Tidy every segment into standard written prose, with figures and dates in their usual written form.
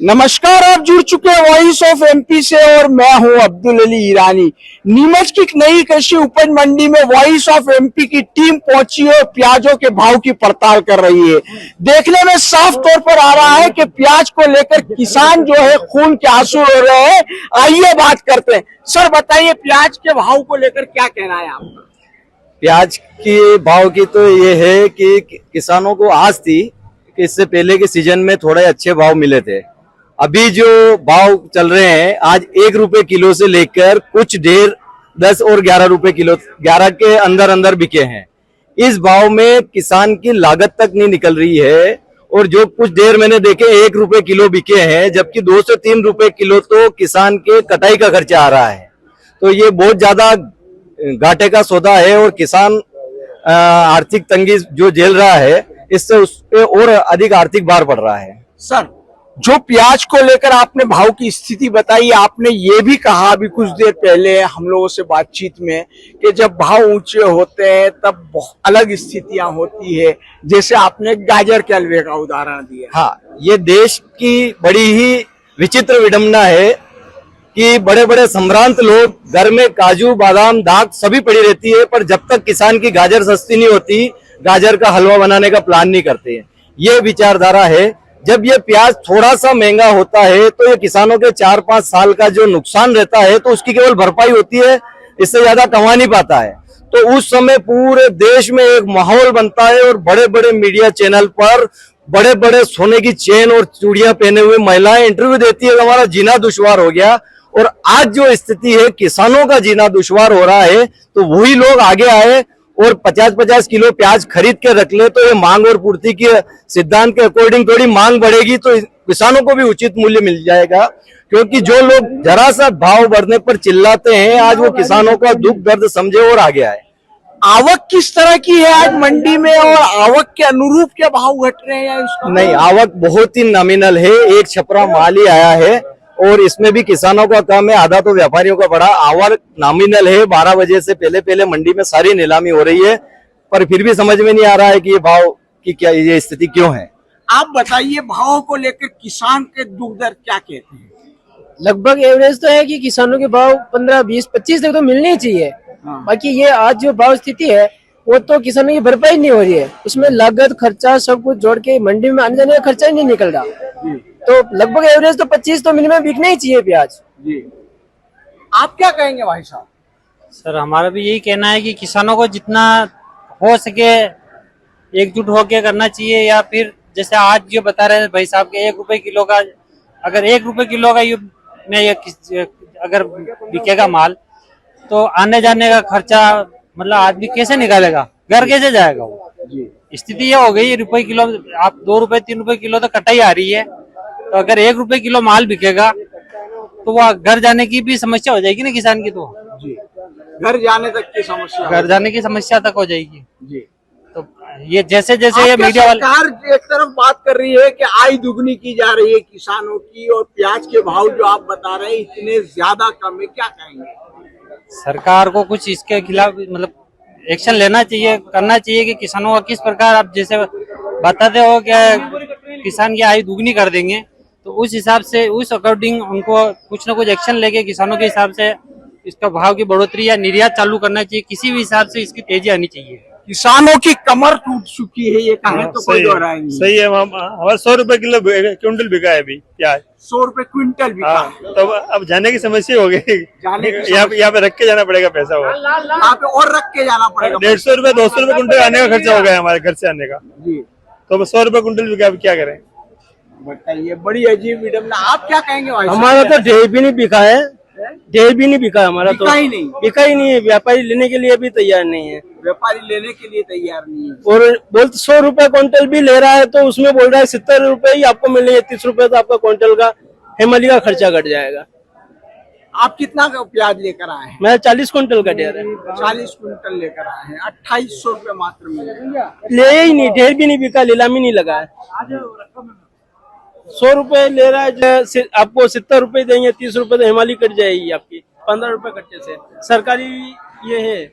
नमस्कार, आप जुड़ चुके हैं वॉइस ऑफ एमपी से और मैं हूं अब्दुल अली ईरानी। नीमच की नई कृषि उपज मंडी में वॉइस ऑफ एमपी की टीम पहुंची है और प्याजों के भाव की पड़ताल कर रही है। देखने में साफ तौर पर आ रहा है कि प्याज को लेकर किसान जो है खून के आंसू रो रहे हैं। आइए बात करते हैं। सर बताइए, प्याज के भाव को लेकर क्या कहना है आपका? प्याज के भाव की तो ये है कि किसानों को आस थी कि इससे पहले के सीजन में थोड़े अच्छे भाव मिले थे। अभी जो भाव चल रहे हैं, आज 1 रुपए किलो से लेकर कुछ ढेर 10 और 11 रुपए किलो, 11 के अंदर अंदर बिके हैं। इस भाव में किसान की लागत तक नहीं निकल रही है और जो कुछ ढेर मैंने देखे 1 रुपए किलो बिके हैं, जबकि 2 से 3 रुपए किलो तो किसान के कटाई का खर्चा आ रहा है। तो ये बहुत ज्यादा घाटे का सौदा है और किसान आर्थिक तंगी जो झेल रहा है, इससे उस पे और अधिक आर्थिक भार पड़ रहा है। सर, जो प्याज को लेकर आपने भाव की स्थिति बताई, आपने ये भी कहा अभी कुछ देर पहले हम लोगों से बातचीत में कि जब भाव ऊंचे होते हैं तब अलग स्थितियां होती है, जैसे आपने गाजर के हलवे का उदाहरण दिया। हाँ, ये देश की बड़ी ही विचित्र विडंबना है कि बड़े बड़े संभ्रांत लोग घर में काजू बादाम दाख सभी पड़ी रहती है, पर जब तक किसान की गाजर सस्ती नहीं होती, गाजर का हलवा बनाने का प्लान नहीं करते हैं। ये विचारधारा है। जब ये प्याज थोड़ा सा महंगा होता है तो ये किसानों के 4-5 साल का जो नुकसान रहता है तो उसकी केवल भरपाई होती है, इससे ज्यादा कमा नहीं पाता है। तो उस समय पूरे देश में एक माहौल बनता है और बड़े बड़े मीडिया चैनल पर बड़े बड़े सोने की चेन और चूड़ियां पहने हुए महिलाएं इंटरव्यू देती है कि हमारा जीना दुश्वार हो गया। और आज जो स्थिति है, किसानों का जीना दुश्वार हो रहा है, तो वही लोग आगे आए और 50-50 किलो प्याज खरीद के रख ले, तो ये मांग और पूर्ति के सिद्धांत के अकॉर्डिंग थोड़ी मांग बढ़ेगी तो किसानों को भी उचित मूल्य मिल जाएगा। क्योंकि जो लोग जरा सा भाव बढ़ने पर चिल्लाते हैं, आज वो किसानों का दुख दर्द समझे और आगे आए। आवक किस तरह की है आज मंडी में, और आवक के अनुरूप क्या भाव घट रहे हैं या इसका? नहीं, आवक बहुत ही नॉमिनल है। एक छपरा माल ही आया है और इसमें भी किसानों का कम है, आधा तो व्यापारियों का बड़ा। आवक नॉमिनल है। 12 बजे से पहले पहले मंडी में सारी नीलामी हो रही है, पर फिर भी समझ में नहीं आ रहा है कि ये भाव की क्या ये स्थिति क्यों है। आप बताइए, भाव को लेकर किसान के दुख दर्द क्या कहते हैं? लगभग एवरेज तो है कि किसानों के भाव 15, 20, 25 तक तो मिलने ही चाहिए। बाकी ये आज जो भाव स्थिति है वो तो किसानों की भरपाई नहीं हो रही है। उसमें लागत खर्चा सब कुछ जोड़ के मंडी में आने जाने का खर्चा ही नहीं निकल रहा। तो लगभग एवरेज तो 25 तो मिनिमम बिकना ही चाहिए प्याज। जी, आप क्या कहेंगे भाई साहब? सर, हमारा भी यही कहना है कि किसानों को जितना हो सके एकजुट होकर करना चाहिए, या फिर जैसे आज जो बता रहे हैं भाई साहब के 1 रुपए किलो का, अगर 1 रुपए किलो का अगर बिकेगा माल, तो आने जाने का खर्चा मतलब आदमी कैसे निकालेगा, घर कैसे जाएगा वो? स्थिति ये हो गई। रुपए किलो, आप 2 रुपए 3 रुपए किलो तो कटाई आ रही है, तो अगर 1 रुपए किलो माल बिकेगा तो वो घर जाने की भी समस्या हो जाएगी ना किसान की। तो जी, घर जाने तक की समस्या, घर जाने की समस्या तक हो जाएगी। जी, तो ये जैसे जैसे ये मीडिया वाले, सरकार एक तरफ बात कर रही है कि आय दुगनी की जा रही है किसानों की, और प्याज के भाव जो आप बता रहे हैं इतने ज्यादा कम है, क्या कहेंगे? सरकार को कुछ इसके खिलाफ मतलब एक्शन लेना चाहिए, करना चाहिए कि किसानों का किस प्रकार, आप जैसे बताते हो कि किसान की आय दुगनी कर देंगे, तो उस हिसाब से उस अकॉर्डिंग उनको कुछ न कुछ एक्शन लेके किसानों के हिसाब से इसका भाव की बढ़ोतरी या निर्यात चालू करना चाहिए। किसी भी हिसाब से इसकी तेजी आनी चाहिए। किसानों की कमर टूट चुकी है, ये कहें तो कोई दोहराए नहीं। सही है। हमारा 100 रुपए किलो क्विंटल बिका है अभी प्याज। 100 रुपए क्विंटल बिका। हाँ, तो अब जाने की समस्या हो गई। यहाँ पे रख के जाना पड़ेगा पैसा, वो यहाँ पे और रख के जाना पड़ेगा। 150 रुपए 200 रुपए कुंटल आने का खर्चा हो गया हमारे घर से आने का। जी, तो 100 रुपए कुंटल बिका, अब क्या करें? बताइए, बड़ी अजीब विडंबना। आप क्या कहेंगे भाई? हमारा तो ढेर भी नहीं बिका है, ढेर भी नहीं बिका हमारा, तो बिका ही नहीं। बिका ही नहीं है। व्यापारी लेने के लिए भी तैयार नहीं है, व्यापारी लेने के लिए तैयार नहीं है। और बोलते 100 रुपए क्विंटल भी ले रहा है तो उसमें बोल रहा है 70 रुपए ही आपको मिलेंगे, 30 रुपए तो आपका क्विंटल का हेमली का खर्चा घट जाएगा। आप कितना का प्याज लेकर आए हैं? मैं 40 क्विंटल का ढेर है, 40 क्विंटल लेकर आए हैं। 2800 रुपए मात्र मिलेगा। ले ही नहीं, ढेर भी नहीं बिका, नीलामी नहीं लगा है। 100 रुपए ले रहा है, आपको 70 रुपए देंगे, 30 रुपए तो हिमालय कट जाएगी आपकी, 15 रुपए कट्टे से। सरकारी ये है।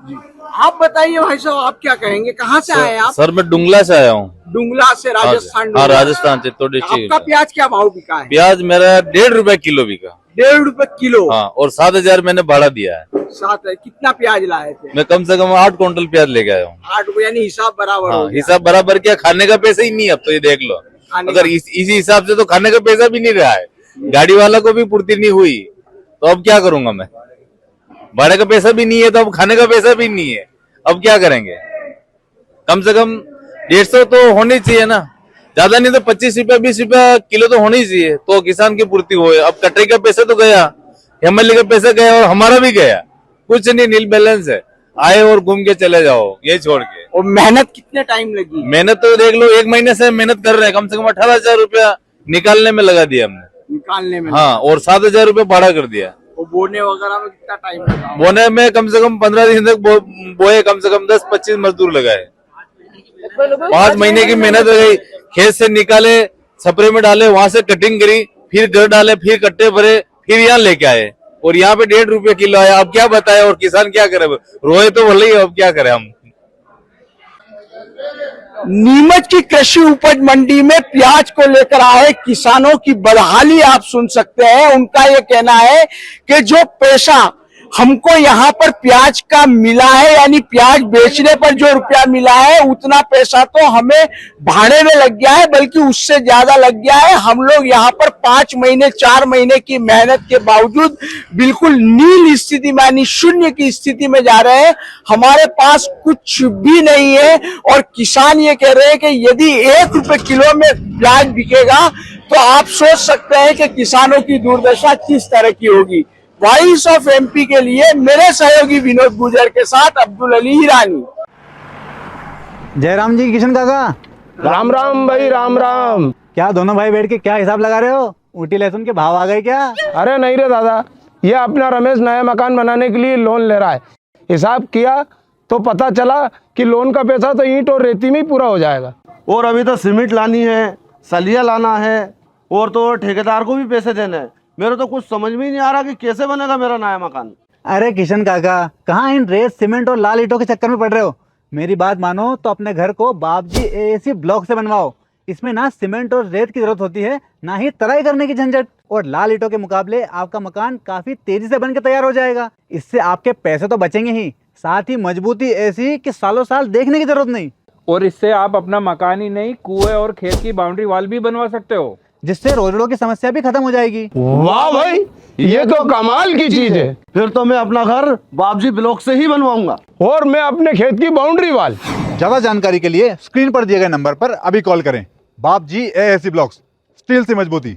आप बताइए भाई साहब, आप क्या कहेंगे, कहाँ से आए आप? सर मैं डुंगला से आया हूँ। डुंगला से, राजस्थान। हाँ डुंगला। राजस्थान चित्तौड़ आपका डिस्ट्रिक्ट। प्याज क्या भाव बिका है? प्याज मेरा 1.5 रुपए किलो बिका। 1.5 रुपए किलो। हाँ, और 7,000 मैंने भाड़ा दिया है। 7 है। कितना प्याज लाए थे? मैं कम से कम 8 क्विंटल प्याज लेके आया हूँ। 8 रुपए, यानी हिसाब बराबर हो हाँ, गया। हिसाब बराबर क्या, खाने का पैसा ही नहीं है अब तो, ये देख लो। खाने अगर इसी हिसाब से तो खाने का पैसा भी नहीं रहा है, गाड़ी वाला को भी पूर्ति नहीं हुई, तो अब क्या करूंगा मैं? भाड़े का पैसा भी नहीं है, तो अब खाने का पैसा भी नहीं है, अब क्या करेंगे? कम से कम 150 तो होनी चाहिए ना, ज्यादा नहीं तो 25 रुपया 20 रुपया किलो तो होनी चाहिए, तो किसान की पूर्ति हो। अब कटरे का पैसा तो गया, एमएलए का पैसा गया, और हमारा भी गया, कुछ नहीं, नील बैलेंस है। आए और घूम के चले जाओ, ये छोड़ के। और मेहनत कितने टाइम लगी? मेहनत तो देख लो, 1 महीने से मेहनत कर रहे हैं, कम से कम 18,000 रुपया निकालने में लगा दिया हमने। निकालने में? हाँ, और 7,000 रुपया भाड़ा कर दिया। और बोने वगैरह में कितना टाइम लगा? बोने में कम से कम 15 दिन तक बोए, कम से कम 10-25 मजदूर लगाए। 5 महीने की मेहनत हो गई, खेत से निकाले, छपरे में डाले, वहां से कटिंग करी, फिर घर डाले, फिर कट्टे भरे, फिर यहाँ लेके आए, और यहाँ पे 1.5 रुपये किलो आया। अब क्या बताए, और किसान क्या करे, रोए तो भले ही, अब क्या करे हम। नीमच की कृषि उपज मंडी में प्याज को लेकर आए किसानों की बदहाली आप सुन सकते हैं। उनका ये कहना है कि जो पैसा हमको यहाँ पर प्याज का मिला है, यानी प्याज बेचने पर जो रुपया मिला है, उतना पैसा तो हमें भाड़े में लग गया है, बल्कि उससे ज्यादा लग गया है। हम लोग यहाँ पर 5 महीने 4 महीने की मेहनत के बावजूद बिल्कुल नील स्थिति में, यानी शून्य की स्थिति में जा रहे हैं। हमारे पास कुछ भी नहीं है, और किसान ये कह रहे हैं कि यदि 1 रुपए किलो में प्याज बिकेगा तो आप सोच सकते हैं कि किसानों की दुर्दशा किस तरह की होगी। वॉइस ऑफ एमपी के लिए मेरे सहयोगी विनोद गुजर के साथ अब्दुल अली ईरानी। जयराम जी, किशन काका, राम राम भाई, राम राम। क्या दोनों भाई बैठ के क्या हिसाब लगा रहे हो? ऊटी लहसुन के भाव आ गए क्या? अरे नहीं रे दादा, ये अपना रमेश नया मकान बनाने के लिए लोन ले रहा है। हिसाब किया तो पता चला कि लोन का पैसा तो ईंट और रेती में ही पूरा हो जाएगा। और अभी तो सीमेंट लानी है, सलिया लाना है, और तो ठेकेदार को भी पैसे देने हैं। मेरे तो कुछ समझ में ही नहीं आ रहा कि कैसे बनेगा मेरा नया मकान। अरे किशन काका, कहाँ इन रेत सीमेंट और लाल ईंटों के चक्कर में पड़ रहे हो? मेरी बात मानो तो अपने घर को बाबजी एएसी ब्लॉक से बनवाओ। इसमें ना सीमेंट और रेत की जरूरत होती है, ना ही तराई करने की झंझट, और लाल ईंटों के मुकाबले आपका मकान काफी तेजी से बनकर तैयार हो जाएगा। इससे आपके पैसे तो बचेंगे ही, साथ ही मजबूती ऐसी कि सालों साल देखने की जरूरत नहीं। और इससे आप अपना मकान ही नहीं, कुएं और खेत की बाउंड्री वॉल भी बनवा सकते हो, जिससे रोजड़ों की समस्या भी खत्म हो जाएगी। वाह भाई, ये तो कमाल की चीज है। फिर तो मैं अपना घर बाबजी ब्लॉक से ही बनवाऊंगा, और मैं अपने खेत की बाउंड्री वाल। ज्यादा जानकारी के लिए स्क्रीन पर दिए गए नंबर पर अभी कॉल करें। बाबजी एएसी ब्लॉक्स, स्टील से मजबूती।